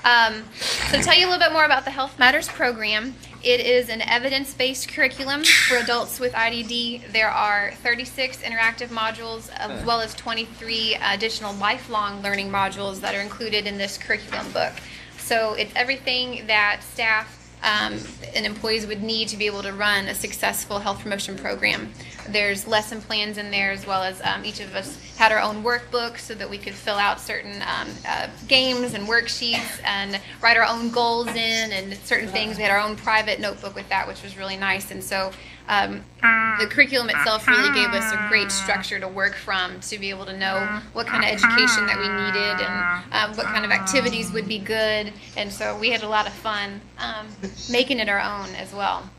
So to tell you a little bit more about the Health Matters program, it is an evidence-based curriculum for adults with IDD. There are 36 interactive modules as well as 23 additional lifelong learning modules that are included in this curriculum book. So it's everything that staff and employees would need to be able to run a successful health promotion program. There's lesson plans in there, as well as each of us had our own workbook so that we could fill out certain games and worksheets and write our own goals in and certain things. We had our own private notebook with that, which was really nice. And so the curriculum itself really gave us a great structure to work from, to be able to know what kind of education that we needed and what kind of activities would be good. And so we had a lot of fun making it our own as well.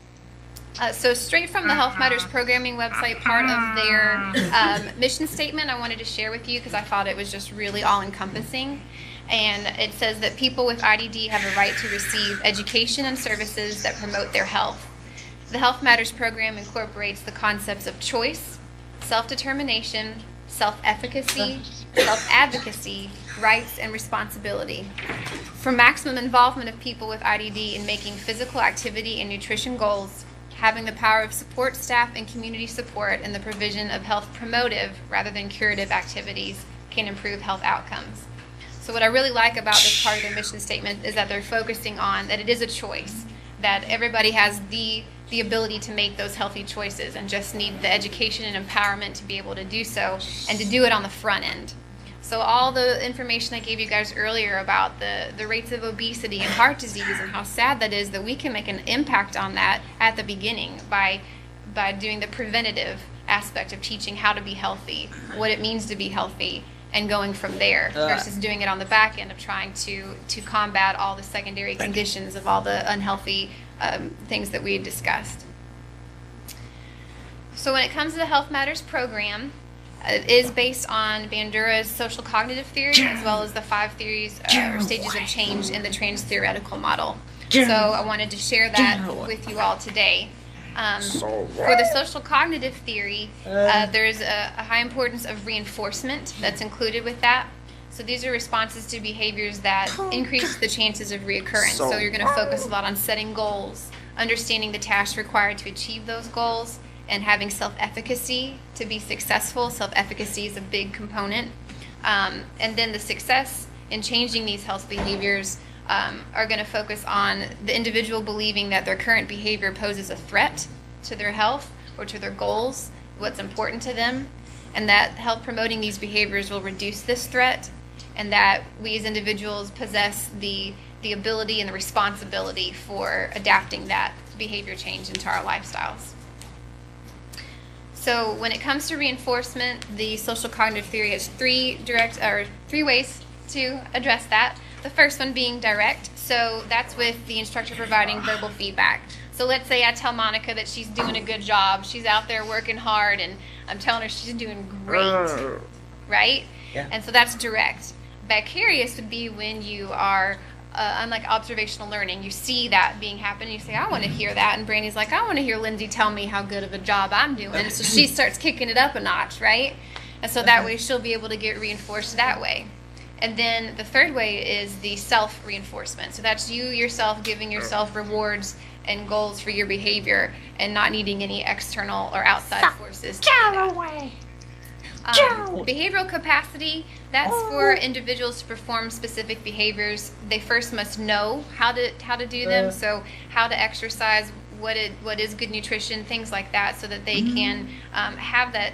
So straight from the Health Matters programming website, part of their mission statement I wanted to share with you because I thought it was just really all-encompassing. And it says that people with IDD have a right to receive education and services that promote their health. The Health Matters program incorporates the concepts of choice, self-determination, self-efficacy, self-advocacy, rights, and responsibility. For maximum involvement of people with IDD in making physical activity and nutrition goals, having the power of support staff and community support and the provision of health promotive rather than curative activities can improve health outcomes. So what I really like about this part of their mission statement is that they're focusing on that it is a choice, that everybody has the ability to make those healthy choices and just need the education and empowerment to be able to do so and to do it on the front end. So all the information I gave you guys earlier about the rates of obesity and heart disease and how sad that is, that we can make an impact on that at the beginning by doing the preventative aspect of teaching how to be healthy, what it means to be healthy, and going from there versus doing it on the back end of trying to combat all the secondary conditions of all the unhealthy things that we had discussed. So when it comes to the Health Matters program, it is based on Bandura's social cognitive theory as well as the 5 theories or stages of change in the trans-theoretical model. So I wanted to share that with you all today. For the social cognitive theory, there's a high importance of reinforcement that's included with that. So these are responses to behaviors that increase the chances of reoccurrence. So you're going to focus a lot on setting goals, understanding the tasks required to achieve those goals, and having self-efficacy to be successful. Self-efficacy is a big component. And then the success in changing these health behaviors are going to focus on the individual believing that their current behavior poses a threat to their health or to their goals, what's important to them, and that health promoting these behaviors will reduce this threat, and that we as individuals possess the ability and the responsibility for adapting that behavior change into our lifestyles. So when it comes to reinforcement, the social cognitive theory has three ways to address that. The first one being direct. So that's with the instructor providing verbal feedback. So let's say I tell Monica that she's doing a good job. She's out there working hard, and I'm telling her she's doing great, right? Yeah. And so that's direct. Vicarious would be when you are, unlike observational learning, you see that being happen, and you say, I want to hear that. And Brandy's like, I want to hear Lindsay tell me how good of a job I'm doing. So she starts kicking it up a notch, right? And so that way she'll be able to get reinforced that way. And then the third way is the self-reinforcement. So that's you yourself giving yourself rewards and goals for your behavior and not needing any external or outside forces to do that. Behavioral capacity, that's for individuals to perform specific behaviors. They first must know how to do them, so how to exercise, what is good nutrition, things like that, so that they can have that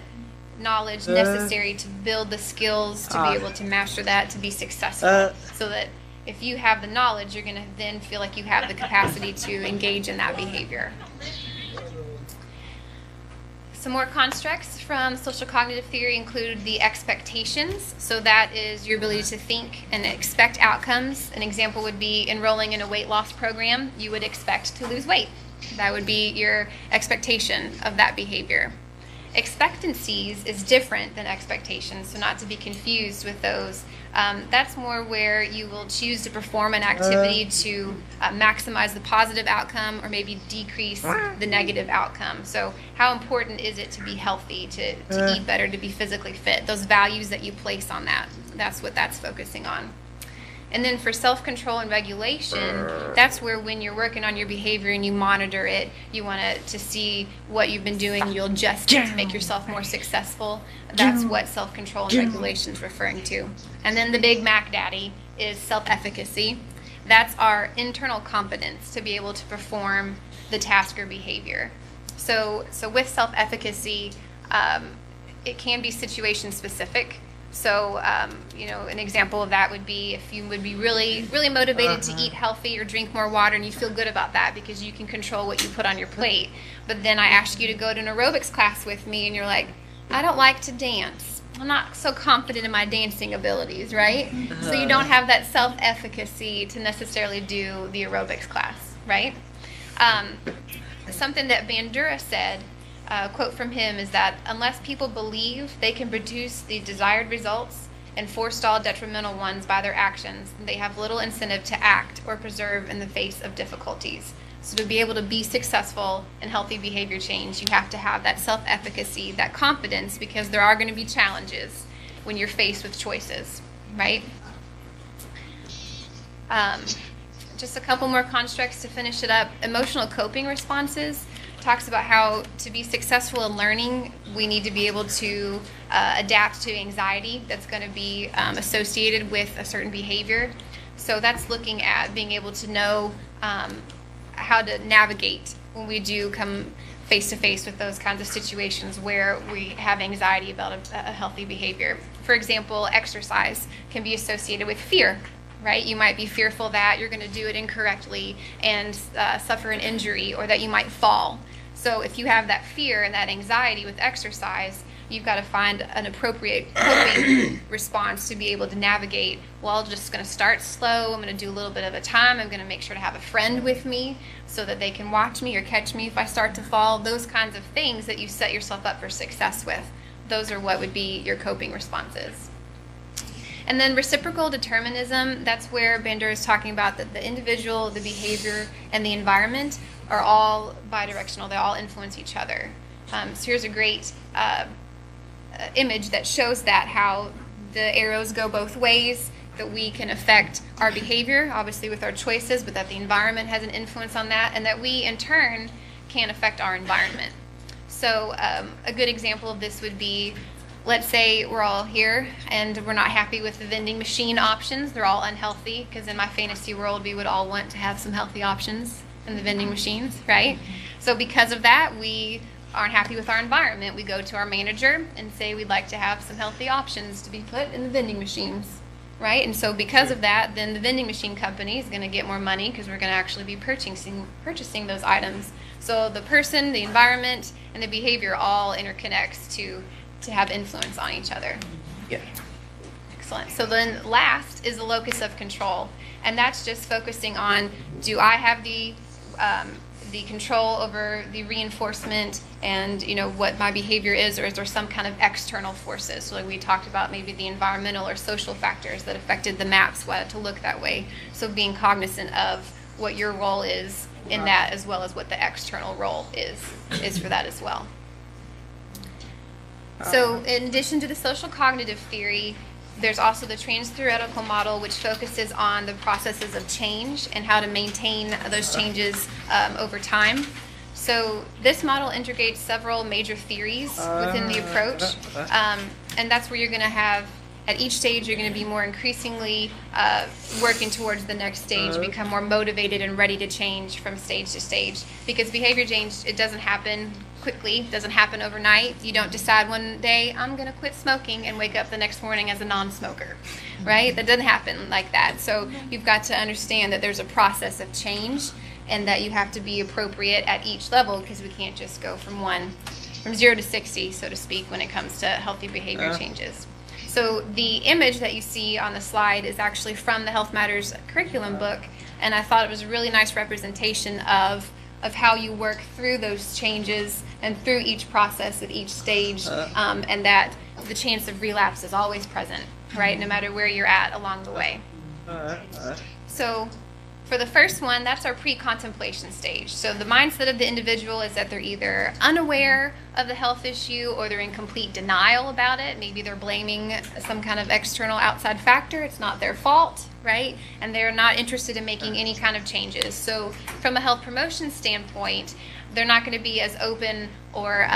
knowledge necessary to build the skills to be able to master that, to be successful, so that if you have the knowledge, you're going to then feel like you have the capacity to engage in that behavior. Some more constructs from social cognitive theory include the expectations. So that is your ability to think and expect outcomes. An example would be enrolling in a weight loss program. You would expect to lose weight. That would be your expectation of that behavior. Expectancies is different than expectations, so not to be confused with those. That's more where you will choose to perform an activity to maximize the positive outcome or maybe decrease the negative outcome. So how important is it to be healthy, to eat better, to be physically fit? Those values that you place on that, that's what that's focusing on. And then for self-control and regulation, that's where when you're working on your behavior and you monitor it, you want to see what you've been doing, you'll adjust it to make yourself more successful. That's what self-control and regulation is referring to. And then the big Mac Daddy is self-efficacy. That's our internal competence to be able to perform the task or behavior. So with self-efficacy, it can be situation specific. So, an example of that would be if you would be really, really motivated to eat healthy or drink more water, and you feel good about that because you can control what you put on your plate. But then I ask you to go to an aerobics class with me, and you're like, I don't like to dance. I'm not so confident in my dancing abilities, right? So you don't have that self-efficacy to necessarily do the aerobics class, right? Something that Bandura said, a quote from him is that unless people believe they can produce the desired results and forestall detrimental ones by their actions, they have little incentive to act or preserve in the face of difficulties. So to be able to be successful in healthy behavior change, you have to have that self-efficacy, that confidence, because there are going to be challenges when you're faced with choices, right? Just a couple more constructs to finish it up. Emotional coping responses talks about how to be successful in learning, we need to be able to adapt to anxiety that's going to be associated with a certain behavior. So that's looking at being able to know how to navigate when we do come face to face with those kinds of situations where we have anxiety about a healthy behavior. For example, exercise can be associated with fear. Right? You might be fearful that you're going to do it incorrectly and suffer an injury, or that you might fall. So if you have that fear and that anxiety with exercise, you've got to find an appropriate coping response to be able to navigate. Well, I'm just going to start slow. I'm going to do a little bit at a time. I'm going to make sure to have a friend with me so that they can watch me or catch me if I start to fall. Those kinds of things that you set yourself up for success with. Those are what would be your coping responses. And then reciprocal determinism, that's where Bandura is talking about that the individual, the behavior, and the environment are all bidirectional. They all influence each other. So here's a great image that shows that, how the arrows go both ways, that we can affect our behavior, obviously with our choices, but that the environment has an influence on that, and that we, in turn, can affect our environment. So a good example of this would be, let's say we're all here and we're not happy with the vending machine options. They're all unhealthy, because in my fantasy world we would all want to have some healthy options in the vending machines, right? So because of that, we aren't happy with our environment. We go to our manager and say we'd like to have some healthy options to be put in the vending machines, right? And so because of that, then the vending machine company is going to get more money, because we're going to actually be purchasing those items. So the person, the environment, and the behavior all interconnects to have influence on each other. Yeah. Excellent. So then last is the locus of control, and that's just focusing on, do I have the control over the reinforcement and what my behavior is, or is there some kind of external forces? So like we talked about, maybe the environmental or social factors that affected the maps to look that way. So being cognizant of what your role is in that, as well as what the external role is for that as well. So in addition to the social cognitive theory, there's also the trans-theoretical model, which focuses on the processes of change and how to maintain those changes over time. So this model integrates several major theories within the approach, and that's where you're going to have, at each stage, you're going to be more increasingly working towards the next stage, become more motivated and ready to change from stage to stage. Because behavior change, it doesn't happen quickly, doesn't happen overnight. You don't decide one day, I'm going to quit smoking, and wake up the next morning as a non-smoker, right? That doesn't happen like that. So you've got to understand that there's a process of change, and that you have to be appropriate at each level, because we can't just go from 0 to 60, so to speak, when it comes to healthy behavior changes. So the image that you see on the slide is actually from the Health Matters curriculum book, and I thought it was a really nice representation of how you work through those changes and through each process at each stage, and that the chance of relapse is always present, right, no matter where you're at along the way. So For the first one, that's our pre-contemplation stage. So the mindset of the individual is that they're either unaware of the health issue or they're in complete denial about it. Maybe they're blaming some kind of external outside factor. It's not their fault, right? And they're not interested in making any kind of changes. So from a health promotion standpoint, they're not going to be as open or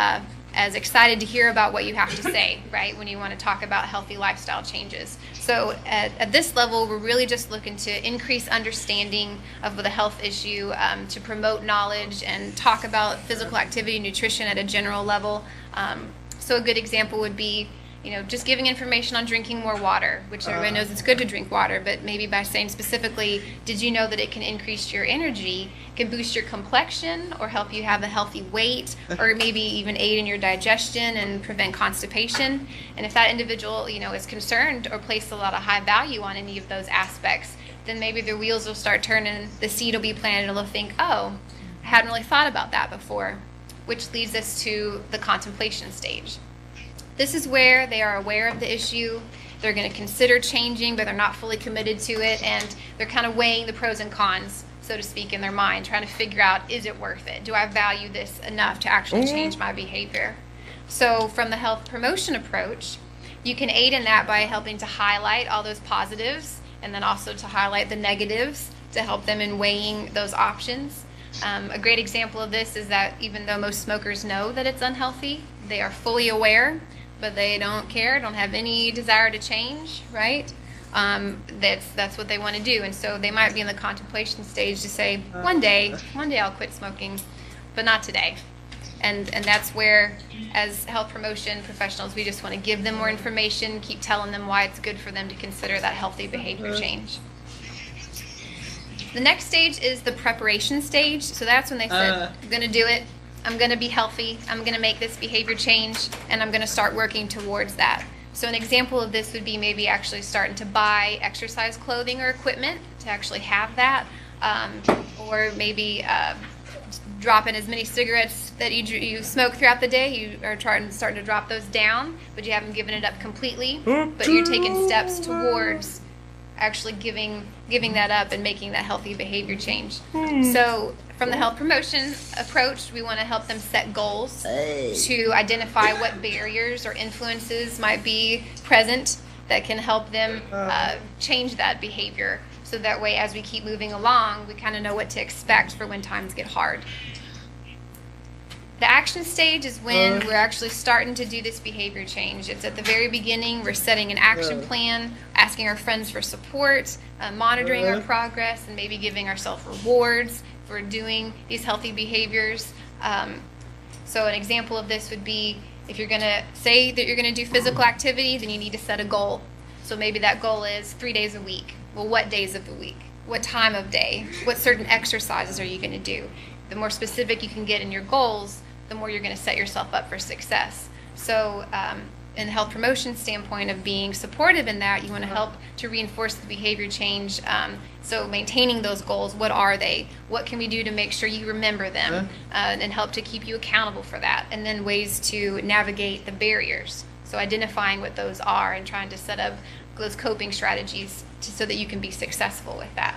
as excited to hear about what you have to say, right, when you want to talk about healthy lifestyle changes. So at this level, we're really just looking to increase understanding of the health issue, to promote knowledge and talk about physical activity and nutrition at a general level. So a good example would be, just giving information on drinking more water, which everyone knows it's good to drink water, but maybe by saying specifically, did you know that it can increase your energy, can boost your complexion, or help you have a healthy weight, or maybe even aid in your digestion and prevent constipation? And if that individual, is concerned or placed a lot of high value on any of those aspects, then maybe their wheels will start turning, the seed will be planted, and they'll think, oh, I hadn't really thought about that before, which leads us to the contemplation stage. This is where they are aware of the issue, they're going to consider changing, but they're not fully committed to it, and they're kind of weighing the pros and cons, so to speak, in their mind, trying to figure out, is it worth it? Do I value this enough to actually change my behavior? So from the health promotion approach, you can aid in that by helping to highlight all those positives, and then also to highlight the negatives to help them in weighing those options. A great example of this is that even though most smokers know that it's unhealthy, they are fully aware, but they don't care, don't have any desire to change, right? That's what they want to do. And so they might be in the contemplation stage to say, one day I'll quit smoking, but not today. And that's where, as health promotion professionals, we just want to give them more information, keep telling them why it's good for them to consider that healthy behavior change. The next stage is the preparation stage. So that's when they said, I'm going to do it. I'm going to be healthy, I'm going to make this behavior change, and I'm going to start working towards that. So an example of this would be maybe actually starting to buy exercise clothing or equipment to actually have that, or maybe dropping as many cigarettes that you smoke throughout the day. You are starting to drop those down, but you haven't given it up completely, but you're taking steps towards actually giving that up and making that healthy behavior change. So from the health promotion approach, we want to help them set goals to identify what barriers or influences might be present that can help them change that behavior. So that way, as we keep moving along, we kind of know what to expect for when times get hard. The action stage is when we're actually starting to do this behavior change. It's at the very beginning. We're setting an action plan, asking our friends for support, monitoring our progress, and maybe giving ourselves rewards for doing these healthy behaviors. So an example of this would be, if you're going to say that you're going to do physical activity, then you need to set a goal. So maybe that goal is 3 days a week. Well, what days of the week? What time of day? What certain exercises are you going to do? The more specific you can get in your goals, the more you're going to set yourself up for success. So in the health promotion standpoint of being supportive in that, you want to help to reinforce the behavior change. So maintaining those goals, what are they? What can we do to make sure you remember them, and help to keep you accountable for that? And then ways to navigate the barriers. So identifying what those are and trying to set up those coping strategies so that you can be successful with that.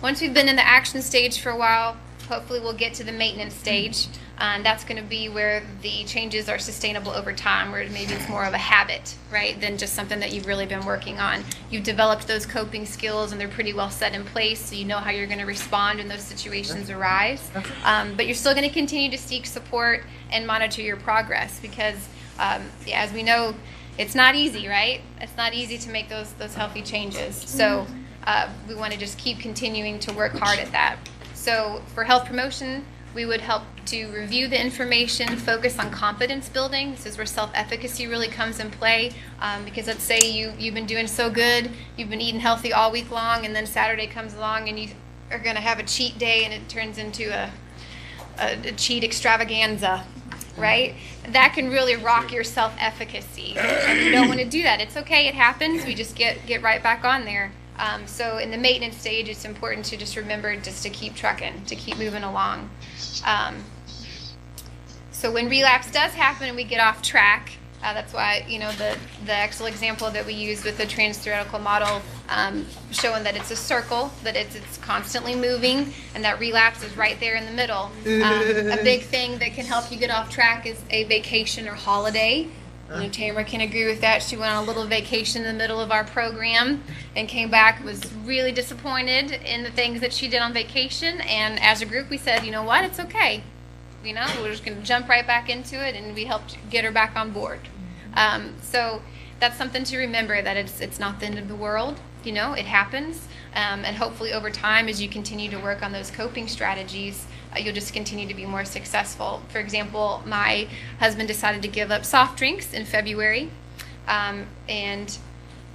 Once we've been in the action stage for a while, hopefully we'll get to the maintenance stage. And that's going to be where the changes are sustainable over time, where maybe it's more of a habit, right, than just something that you've really been working on. You've developed those coping skills, and they're pretty well set in place, so you know how you're going to respond when those situations arise. But you're still going to continue to seek support and monitor your progress, because as we know, it's not easy, right? It's not easy to make those healthy changes. So we want to just keep continuing to work hard at that. So for health promotion, we would help to review the information, focus on confidence building. This is where self-efficacy really comes in play, because let's say you've been doing so good, you've been eating healthy all week long, and then Saturday comes along and you are going to have a cheat day, and it turns into a cheat extravaganza, right? That can really rock your self-efficacy, and you don't want to do that. It's okay, it happens. We just get right back on there. So in the maintenance stage, it's important to just remember just to keep trucking, to keep moving along. So when relapse does happen and we get off track, that's why, the excellent example that we used with the trans-theoretical model showing that it's a circle, that it's constantly moving, and that relapse is right there in the middle. A big thing that can help you get off track is a vacation or holiday. You know, Tamara can agree with that. She went on a little vacation in the middle of our program and came back, was really disappointed in the things that she did on vacation. And as a group, we said, you know what, it's okay. You know, we're just going to jump right back into it, and we helped get her back on board. So that's something to remember, that it's not the end of the world. You know, it happens. And hopefully over time, as you continue to work on those coping strategies, you'll just continue to be more successful. For example, my husband decided to give up soft drinks in February, and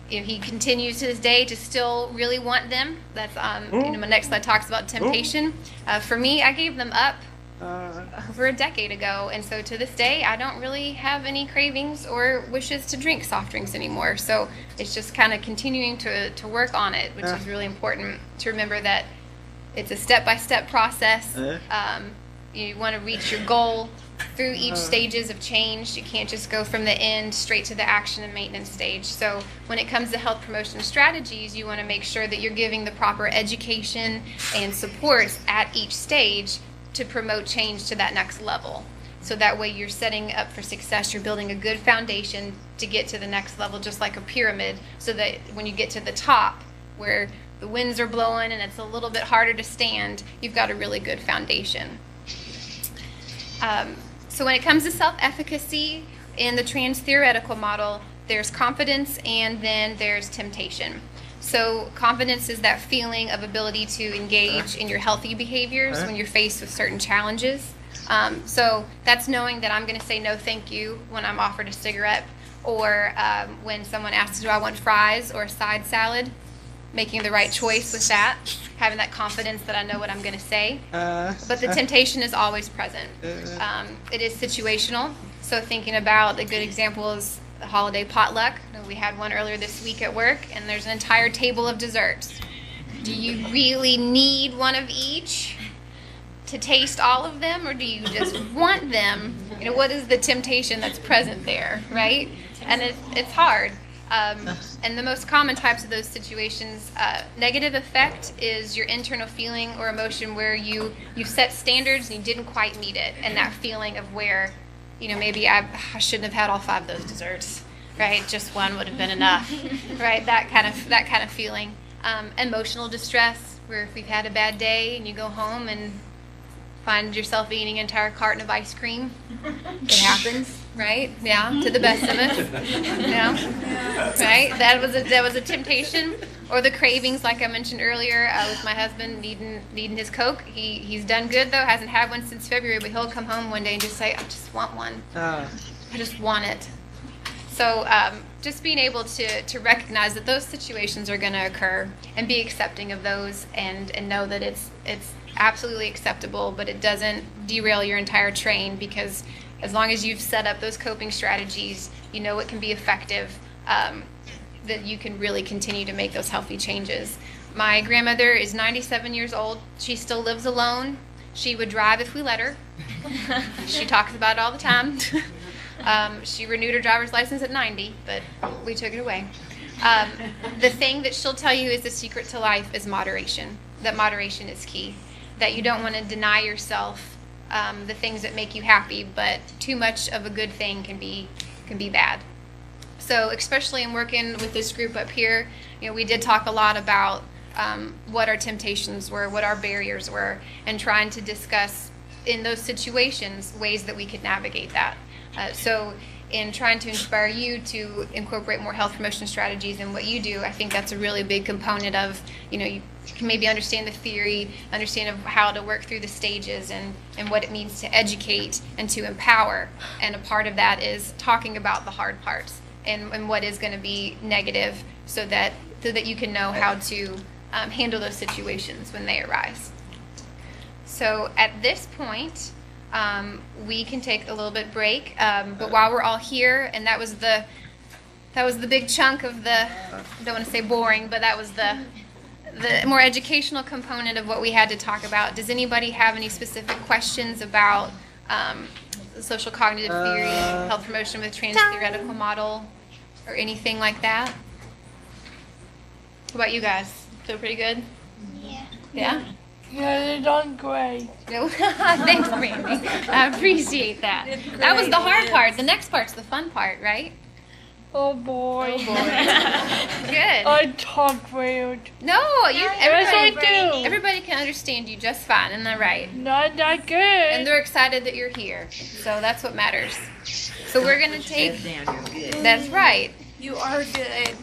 you know, he continues to this day to still really want them. That's you know, my next slide talks about temptation. For me, I gave them up over a decade ago, and so to this day, I don't really have any cravings or wishes to drink soft drinks anymore. So it's just kind of continuing to work on it, which is really important to remember that it's a step-by-step process. You want to reach your goal through each stages of change. You can't just go from the end straight to the action and maintenance stage. So when it comes to health promotion strategies, you want to make sure that you're giving the proper education and supports at each stage to promote change to that next level. So that way you're setting up for success. You're building a good foundation to get to the next level, just like a pyramid, so that when you get to the top, where the winds are blowing and it's a little bit harder to stand, you've got a really good foundation. So when it comes to self-efficacy in the trans-theoretical model, there's confidence and then there's temptation. So confidence is that feeling of ability to engage in your healthy behaviors when you're faced with certain challenges. So that's knowing that I'm going to say no thank you when I'm offered a cigarette, or when someone asks, do I want fries or a side salad? Making the right choice with that, having that confidence that I know what I'm going to say. But the temptation is always present. It is situational. So thinking about a good example is the holiday potluck. We had one earlier this week at work, and there's an entire table of desserts. Do you really need one of each to taste all of them, or do you just want them? You know, what is the temptation that's present there, right? And it's hard. And the most common types of those situations, negative effect is your internal feeling or emotion where you set standards and you didn't quite meet it, and that feeling of where, you know, maybe I shouldn't have had all 5 of those desserts, right? Just one would have been enough, right? That kind of feeling. Emotional distress, where if we've had a bad day and you go home and find yourself eating an entire carton of ice cream. It happens, right? Yeah, to the best of us. Yeah, right? That was a temptation. Or the cravings, like I mentioned earlier, with my husband needing his Coke. He's done good though. Hasn't had one since February, but he'll come home one day and just say, "I just want one. I just want it." So just being able to recognize that those situations are going to occur and be accepting of those, and know that it's absolutely acceptable, but it doesn't derail your entire train, because as long as you've set up those coping strategies, you know it can be effective, that you can really continue to make those healthy changes. My grandmother is 97 years old. She still lives alone. She would drive if we let her. She talks about it all the time. She renewed her driver's license at 90, but we took it away. The thing that she'll tell you is the secret to life is moderation, that moderation is key, that you don't want to deny yourself the things that make you happy, but too much of a good thing can be bad. So especially in working with this group up here, you know, we did talk a lot about what our temptations were, what our barriers were, and trying to discuss in those situations ways that we could navigate that. So in trying to inspire you to incorporate more health promotion strategies in what you do, I think that's a really big component of, you know, you can maybe understand the theory, understand of how to work through the stages, and what it means to educate and to empower. And a part of that is talking about the hard parts and what is going to be negative, so that you can know how to handle those situations when they arise. So at this point, we can take a little bit break, but while we're all here, and that was the big chunk of the, I don't want to say boring, but that was the more educational component of what we had to talk about. Does anybody have any specific questions about the social cognitive theory, health promotion with trans-theoretical model, or anything like that? What about you guys? Feel pretty good? Yeah. Yeah? Yeah, they're done great. No. Thanks, Brandy. I appreciate that. That was the hard part. The next part's the fun part, right? Oh boy. Oh boy. Good. I talk weird. No, Yes, I do. everybody can understand you just fine, isn't that right? Not that good. And they're excited that you're here. So that's what matters. So we're going to take... That's right. You are good.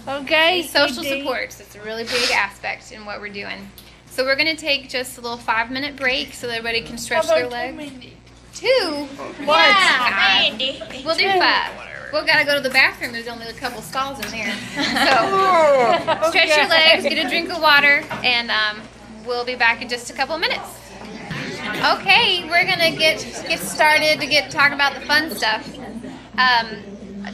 Okay. Social you did. supports. It's a really big aspect in what we're doing. So we're going to take just a little 5-minute break so that everybody can stretch How their about legs. 2 minutes? 2? Yeah, God. Randy. We'll do 5. We'll gotta go to the bathroom. There's only a couple stalls in there. So stretch your legs, get a drink of water, and we'll be back in just a couple minutes. Okay, we're gonna get started to talk about the fun stuff.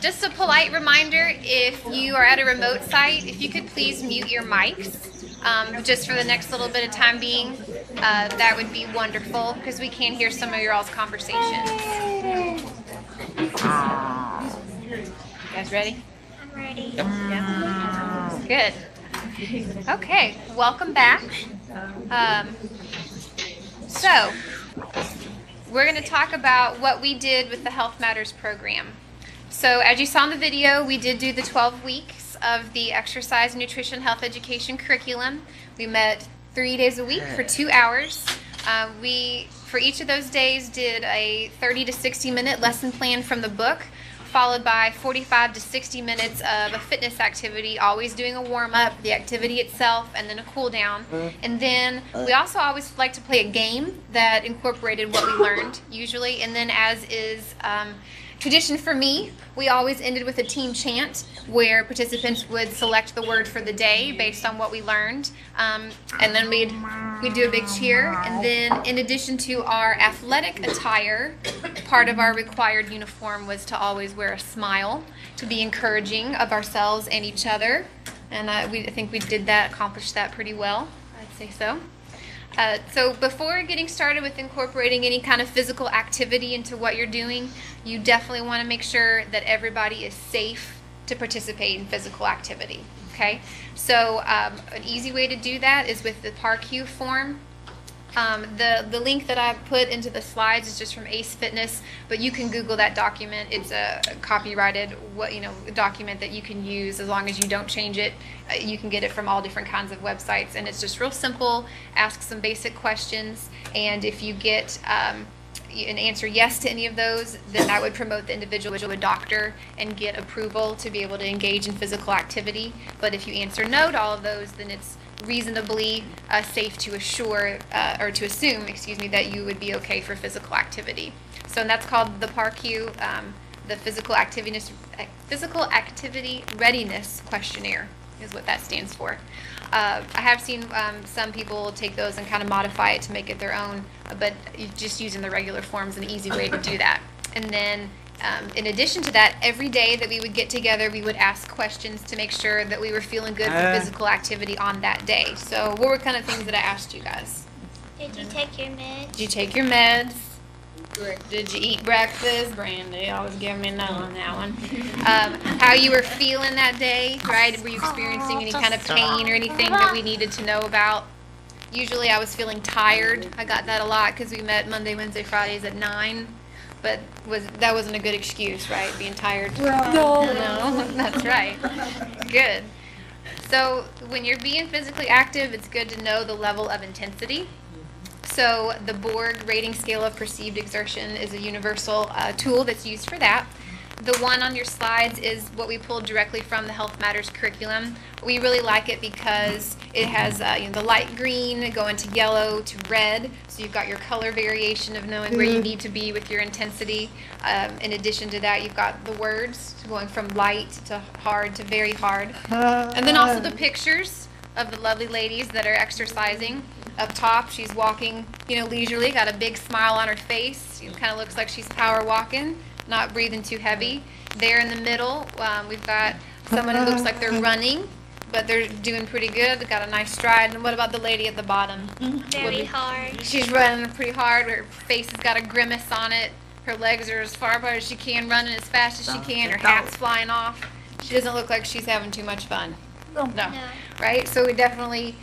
Just a polite reminder: if you are at a remote site, if you could please mute your mics, just for the next little bit of time being, that would be wonderful because we can hear some of your all's conversations. You guys ready? I'm ready. Yeah. Good. Okay, welcome back. So, we're going to talk about what we did with the Health Matters program. So, as you saw in the video, we did do the 12 weeks of the exercise, nutrition, health education curriculum. We met 3 days a week for 2 hours. We, for each of those days, did a 30 to 60 minute lesson plan from the book, followed by 45 to 60 minutes of a fitness activity, always doing a warm-up, the activity itself, and then a cool-down. And then we also always like to play a game that incorporated what we learned, usually. And then, as is tradition for me, we always ended with a team chant where participants would select the word for the day based on what we learned. And then we'd do a big cheer. And then, in addition to our athletic attire, part of our required uniform was to always wear a smile to be encouraging of ourselves and each other. And I think we did that, accomplished that pretty well. I'd say so. So before getting started with incorporating any kind of physical activity into what you're doing, you definitely want to make sure that everybody is safe to participate in physical activity. Okay? So an easy way to do that is with the PARQ form. The link that I put into the slides is just from Ace Fitness, but you can Google that document. It's a copyrighted document that you can use as long as you don't change it. You can get it from all different kinds of websites, and it's just real simple. Ask some basic questions, and if you get an answer yes to any of those, then that would promote the individual to a doctor and get approval to be able to engage in physical activity. But if you answer no to all of those, then it's reasonably safe to assume, that you would be okay for physical activity. So that's called the PARQ, the Physical Activity Readiness Questionnaire is what that stands for. I have seen some people take those and kind of modify it to make it their own, but just using the regular forms is an easy way to do that. And then in addition to that, every day that we would get together, we would ask questions to make sure that we were feeling good for physical activity on that day. So what were kind of things that I asked you guys? Did you take your meds? Did you take your meds? Did you eat breakfast? Brandy always giving me a no on that one. How you were feeling that day, right? Were you experiencing any kind of pain or anything that we needed to know about? Usually I was feeling tired. I got that a lot because we met Monday, Wednesday, Fridays at 9. But that wasn't a good excuse, right? Being tired. No. No, that's right. Good. So when you're being physically active, it's good to know the level of intensity. So the Borg rating scale of perceived exertion is a universal tool that's used for that. The one on your slides is what we pulled directly from the Health Matters curriculum. We really like it because it has the light green going to yellow to red, so you've got your color variation of knowing where you need to be with your intensity. In addition to that, you've got the words going from light to hard to very hard. And then also the pictures of the lovely ladies that are exercising. Up top, she's walking, leisurely, got a big smile on her face. It kind of looks like she's power walking, not breathing too heavy. There in the middle, we've got someone who looks like they're running, but they're doing pretty good. They've got a nice stride. And what about the lady at the bottom? Very hard. She's running pretty hard. Her face has got a grimace on it. Her legs are as far apart as she can, running as fast as she can. Her hat's flying off. She doesn't look like she's having too much fun. No. No. Right? So we definitely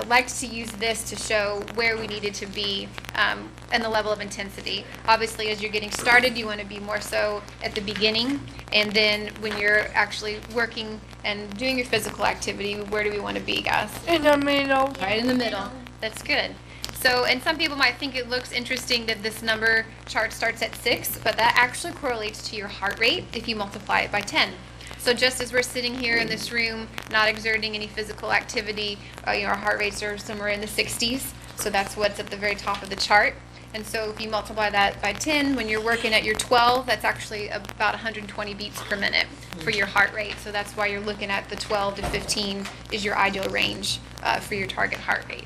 liked to use this to show where we needed to be and the level of intensity. Obviously, as you're getting started, you want to be more so at the beginning. And then when you're actually working and doing your physical activity, where do we want to be, guys? In the middle. Right in the middle. That's good. So, and some people might think it looks interesting that this number chart starts at 6, but that actually correlates to your heart rate if you multiply it by 10. So just as we're sitting here in this room, not exerting any physical activity, our heart rates are somewhere in the 60s. So that's what's at the very top of the chart. And so if you multiply that by 10, when you're working at your 12, that's actually about 120 beats per minute for your heart rate. So that's why you're looking at the 12 to 15 is your ideal range for your target heart rate.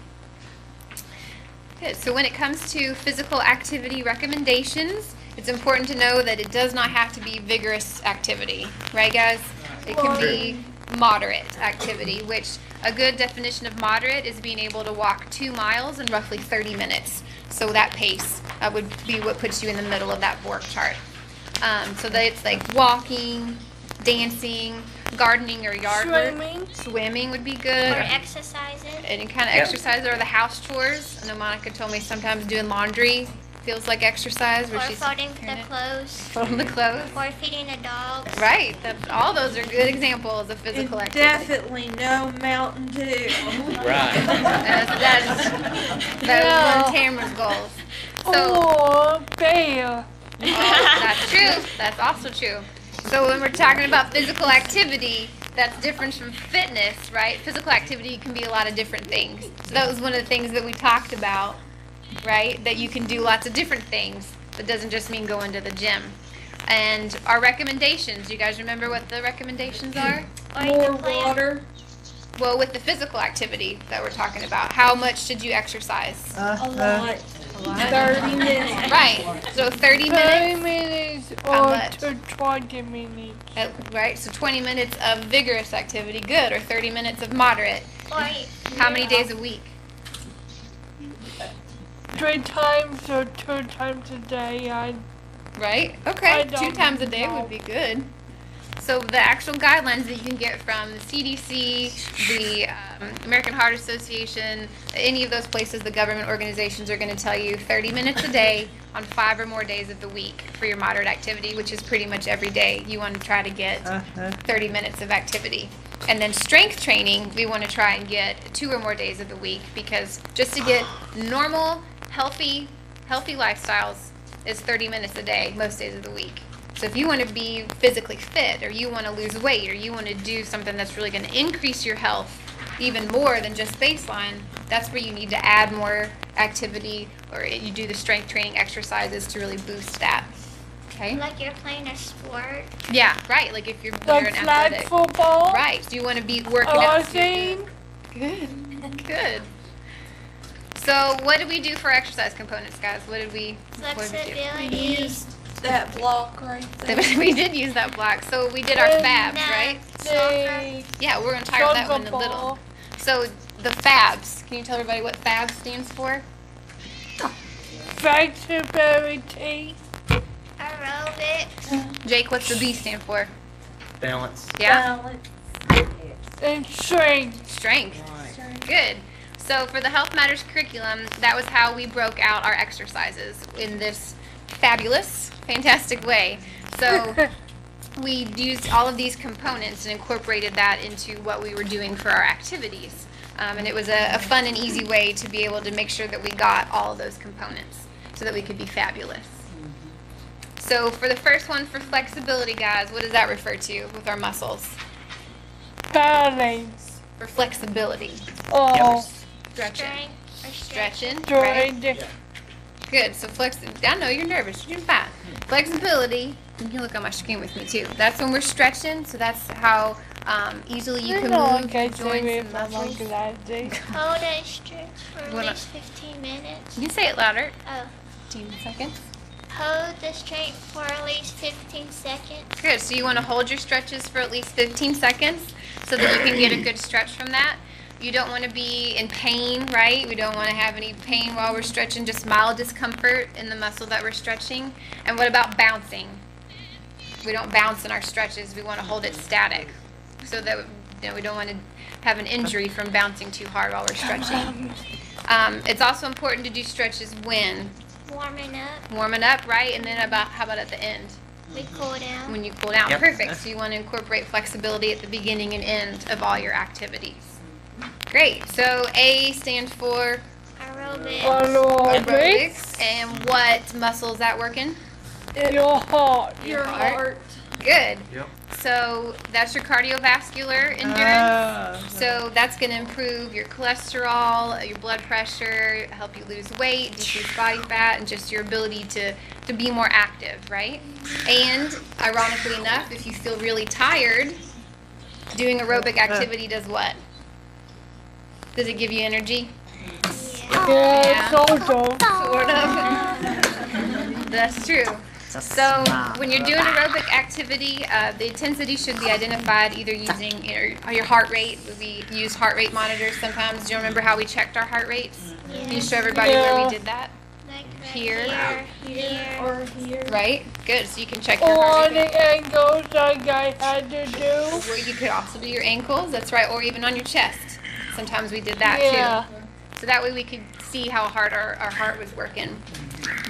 Good. So when it comes to physical activity recommendations, it's important to know that it does not have to be vigorous activity, right, guys? It can be moderate activity, which a good definition of moderate is being able to walk 2 miles in roughly 30 minutes. So that pace would be what puts you in the middle of that work chart. So that it's like walking, dancing, gardening or yard work. Swimming would be good. Or exercising. Any kind of exercise, or the house chores. I know Monica told me sometimes doing laundry feels like exercise. Or folding the clothes. Folding the clothes. Or feeding the dogs. Right. All those are good examples of physical activity. Definitely no Mountain Dew. Right. That was one of Tamara's goals. So, Oh, bear. that's true. That's also true. So when we're talking about physical activity, that's different from fitness, right? Physical activity can be a lot of different things. So that was one of the things that we talked about, right? That you can do lots of different things. That doesn't just mean going to the gym. And our recommendations, you guys remember what the recommendations are? More water. Well, with the physical activity that we're talking about, how much should you exercise? A lot. 30 minutes. Right. So 30 30 minutes. minutes How or much? to 20 minutes. Right. So 20 minutes of vigorous activity, good, or 30 minutes of moderate. Or How many days a week? 3 times or 2 times a day. Right? I Okay. don't 2 times a day know. would be good. So the actual guidelines that you can get from the CDC, the American Heart Association, any of those places, the government organizations are going to tell you 30 minutes a day on 5 or more days of the week for your moderate activity, which is pretty much every day. You want to try to get 30 minutes of activity. And then strength training, we want to try and get 2 or more days of the week, because just to get normal, healthy lifestyles is 30 minutes a day, most days of the week. So if you want to be physically fit, or you want to lose weight, or you want to do something that's really going to increase your health even more than just baseline, that's where you need to add more activity, or you do the strength training exercises to really boost that. Okay? like you're playing a sport. Yeah, right. Like if you're an Like flag athletic. football. Right. So you want to be working out. Boxing. Good. Good. So what did we do for exercise components, guys? What did we do? Flexibility. That block right there. We did use that block. So we did our fabs, No. right? They Yeah, we're going to talk about that one in a little. So the fabs. Can you tell everybody what fabs stands for? flexibility. Aerobic. Jake, what's the B stand for? Balance. Yeah? Balance. And strength. Strength. Good. So for the Health Matters curriculum, that was how we broke out our exercises in this fabulous, fantastic way. So we used all of these components and incorporated that into what we were doing for our activities. And it was a fun and easy way to be able to make sure that we got all of those components so that we could be fabulous. So for the first one, for flexibility, guys, what does that refer to with our muscles? Balance. For flexibility. Oh. Stretching. Strength. Or Stretching. Right? Strength. Good. So I know you're nervous. You're doing fine. Flexibility. You can look on my screen with me too. That's when we're stretching. So that's how easily you can move the joints and muscles. You Hold and stretch for at Wanna- least 15 minutes. can say it louder. Oh. 15 seconds. Hold the strength for at least 15 seconds. Good. So you want to hold your stretches for at least 15 seconds so that you can get a good stretch from that. You don't want to be in pain, right? We don't want to have any pain while we're stretching, just mild discomfort in the muscle that we're stretching. And what about bouncing? We don't bounce in our stretches. We want to hold it static so that we don't want to have an injury from bouncing too hard while we're stretching. It's also important to do stretches when? Warming up. Warming up, right? And then how about at the end? We cool down. When you cool down. Yep. Perfect. So you want to incorporate flexibility at the beginning and end of all your activities. Great. So A stands for Aerobics. aerobics. And what muscle is that working? Your heart. Your heart. Good. Yep. So that's your cardiovascular endurance. So that's going to improve your cholesterol, your blood pressure, help you lose weight, decrease body fat, and just your ability to be more active, right? And ironically enough, if you feel really tired, doing aerobic activity does what? Does it give you energy? Yeah, sort of. Sort of. That's true. So when you're doing aerobic activity, the intensity should be identified either using your heart rate. We use heart rate monitors sometimes. Do you remember how we checked our heart rates? Can you show everybody where we did that? Like right Here. Here. Or here. Right? Good. So you can check your Or heart on rate. the ankles like I had to do. Where you could also do your ankles. That's right. Or even on your chest. Sometimes we did that Yeah. too. So that way we could see how hard our heart was working.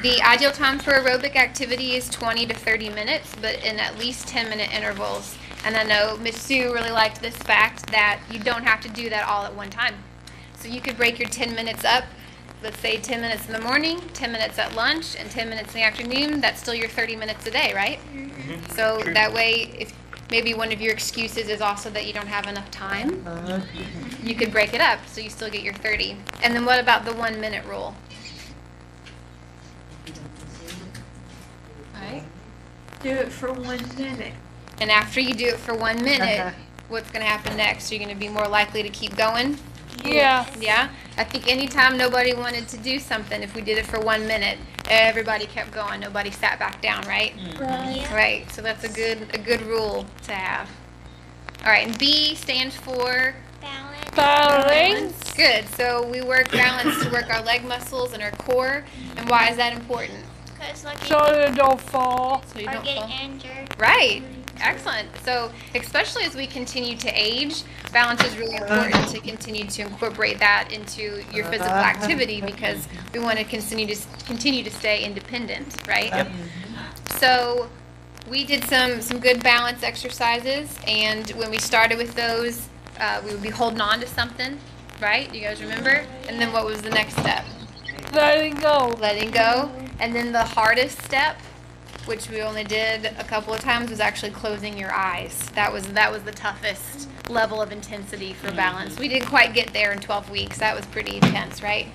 The ideal time for aerobic activity is 20 to 30 minutes, but in at least 10-minute intervals. And I know Miss Sue really liked this fact that you don't have to do that all at one time. So you could break your 10 minutes up, let's say 10 minutes in the morning, 10 minutes at lunch, and 10 minutes in the afternoon. That's still your 30 minutes a day, right? So that way, if maybe one of your excuses is also that you don't have enough time, you could break it up so you still get your 30. And then what about the 1 minute rule? Right? Do it for 1 minute. And after you do it for 1 minute, what's going to happen next? You're going to be more likely to keep going? Yeah. Yeah? I think anytime nobody wanted to do something, if we did it for 1 minute, everybody kept going. Nobody sat back down, right? Right. Right. So that's a good rule to have. All right. And B stands for Balance. Balance. Good. So we work balance to work our leg muscles and our core. And why is that important? Because like So they don't fall. So you or don't get fall. injured. Right. Excellent. So especially as we continue to age, balance is really important to continue to incorporate that into your physical activity because we want to continue to stay independent, right? Yep. So we did some good balance exercises, and when we started with those, we would be holding on to something, right? You guys remember? And then what was the next step? Letting go. Letting go. And then the hardest step, which we only did a couple of times, was actually closing your eyes. That was the toughest level of intensity for balance. We didn't quite get there in 12 weeks. That was pretty intense, right?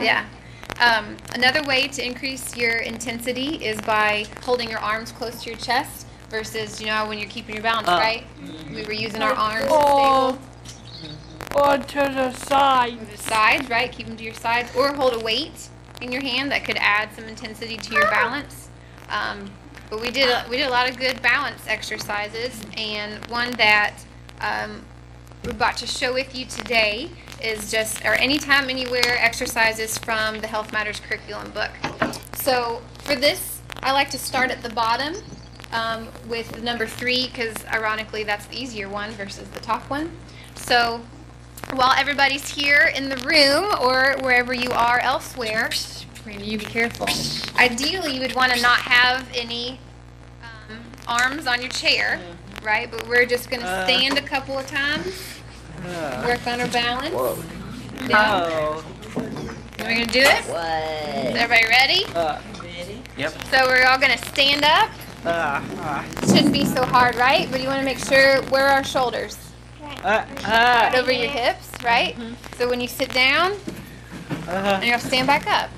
Yeah. Another way to increase your intensity is by holding your arms close to your chest versus, when you're keeping your balance, right? We were using our arms to Or, stable. or to the side. To the sides, right? Keep them to your sides. Or hold a weight in your hand that could add some intensity to your balance. But we did a lot of good balance exercises, and one that we're about to show with you today is anytime, anywhere exercises from the Health Matters curriculum book. So for this, I like to start at the bottom with number 3 because ironically that's the easier one versus the top one. So while everybody's here in the room or wherever you are elsewhere, Randy, you be careful. Ideally, you would want to not have any arms on your chair, right? But we're just going to stand a couple of times, work on our balance. Yeah. Oh. We're going to do it. Is everybody ready? Yep. So we're all going to stand up. Shouldn't be so hard, right? But you want to make sure where are our shoulders? Right over your hips, right? So when you sit down, and you'll stand back up.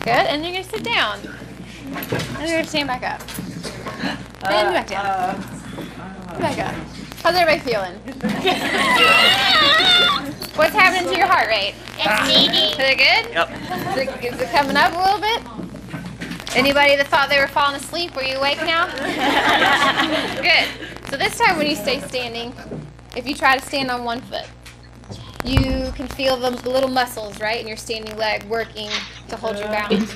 Good, and you're going to sit down. And you're going to stand back up. And back down. Back up. How's everybody feeling? What's happening to your heart rate? It's beating. Is it good? Yep. Is it coming up a little bit? Anybody that thought they were falling asleep, are you awake now? Good. So this time when you stay standing, if you try to stand on one foot, you can feel the little muscles, right, in your standing leg working to hold your balance.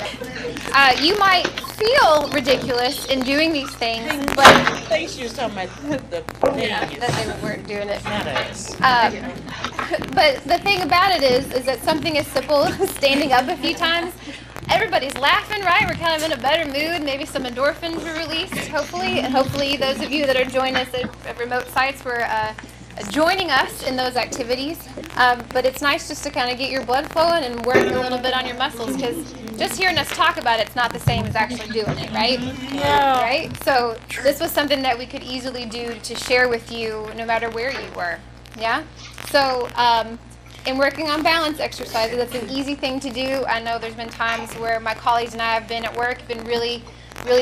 You might feel ridiculous in doing these things, but They should talking about the that they weren't doing it. not us. But the thing about it is that something as simple as standing up a few times, everybody's laughing, right? We're kind of in a better mood. Maybe some endorphins were released, hopefully. And hopefully those of you that are joining us at remote sites were joining us in those activities. But it's nice just to kind of get your blood flowing and work a little bit on your muscles, because just hearing us talk about it's not the same as actually doing it, right? Yeah. Right? So this was something that we could easily do to share with you no matter where you were. Yeah? So in working on balance exercises, that's an easy thing to do. I know there's been times where my colleagues and I have been at work, been really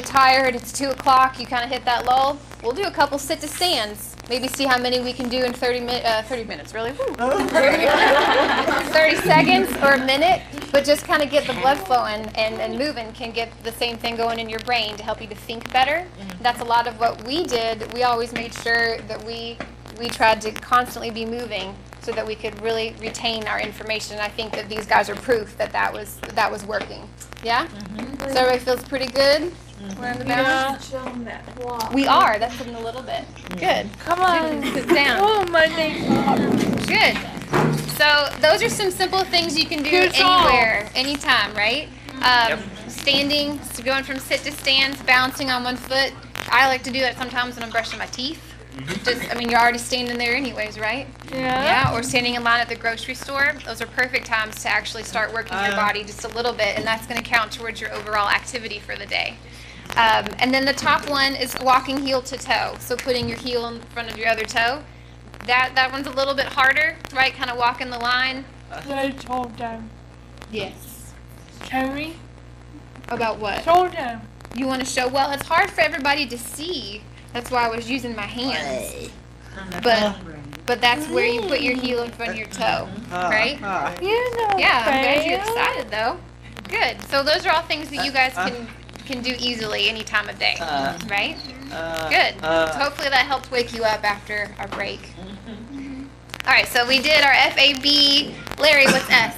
tired. It's 2 o'clock. You kind of hit that lull. We'll do a couple sit-to-stands. Maybe see how many we can do in 30 minutes, really? Woo. 30 seconds or a minute, but just kind of get the blood flowing and moving can get the same thing going in your brain to help you to think better. That's a lot of what we did. We always made sure that we tried to constantly be moving so that we could really retain our information. And I think that these guys are proof that was working. Yeah? So everybody feels pretty good? We're on the balance? Show 'em that walk. We are. That's in a little bit. Good. Come on. Sit down. Oh, my name. Good. So those are some simple things you can do Good job. anywhere, anytime, right? Standing, so going from sit to stands, balancing on one foot. I like to do that sometimes when I'm brushing my teeth. You're already standing there anyways, right? Yeah, or standing in line at the grocery store. Those are perfect times to actually start working your body just a little bit, and that's going to count towards your overall activity for the day. And then the top one is walking heel to toe. So putting your heel in front of your other toe. That one's a little bit harder, right? Kind of walking the line. I told them. Yes. Terry, About what? told them. You want to show? Well, it's hard for everybody to see. That's why I was using my hands. But that's where you put your heel in front of your toe, right? You know, Yeah, I'm glad you're Faye. excited though. Good. So those are all things that you guys can do easily any time of day, right? Good. So hopefully that helped wake you up after our break. All right, so we did our FAB. Larry, what's S?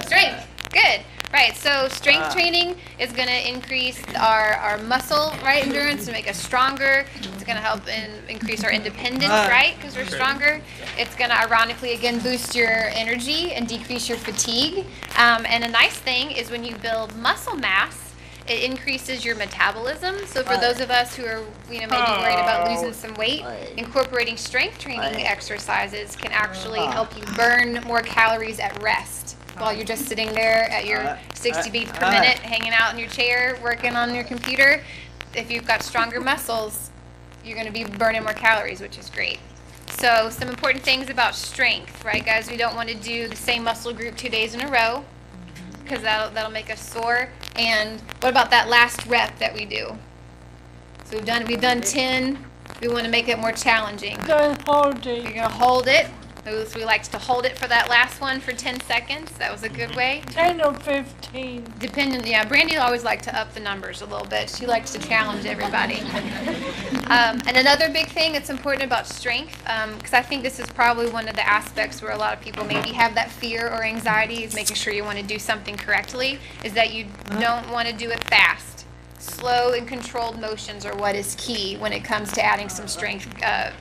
Strength. Good. Right, so strength training is going to increase our muscle, right, endurance, to make us stronger. It's going to help increase our independence, right, because we're stronger. It's going to, ironically, again, boost your energy and decrease your fatigue. And a nice thing is when you build muscle mass, it increases your metabolism. So for those of us who are, maybe worried about losing some weight, incorporating strength training exercises can actually help you burn more calories at rest while you're just sitting there at your 60 beats per minute, hanging out in your chair, working on your computer. If you've got stronger muscles, you're going to be burning more calories, which is great. So some important things about strength, right, guys? We don't want to do the same muscle group 2 days in a row, because that'll make us sore. And what about that last rep that we do? So we've done 10. We want to make it more challenging. Don't hold You're it. going to hold it. So we like to hold it for that last one for 10 seconds. That was a good way. 10 or 15. Brandy always liked to up the numbers a little bit. She likes to challenge everybody. And another big thing that's important about strength, because I think this is probably one of the aspects where a lot of people maybe have that fear or anxiety, is making sure you want to do something correctly, is that you don't want to do it fast. Slow and controlled motions are what is key when it comes to adding some strength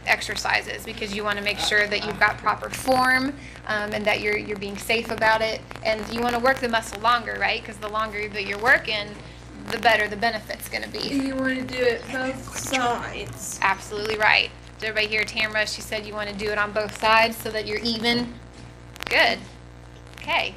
exercises, because you want to make sure that you've got proper form and that you're being safe about it, and you want to work the muscle longer, right? Because the longer that you're working, the better the benefit's going to be. You want to do it both sides. Absolutely right. Did everybody hear Tamara? She said you want to do it on both sides so that you're even. Good. Okay.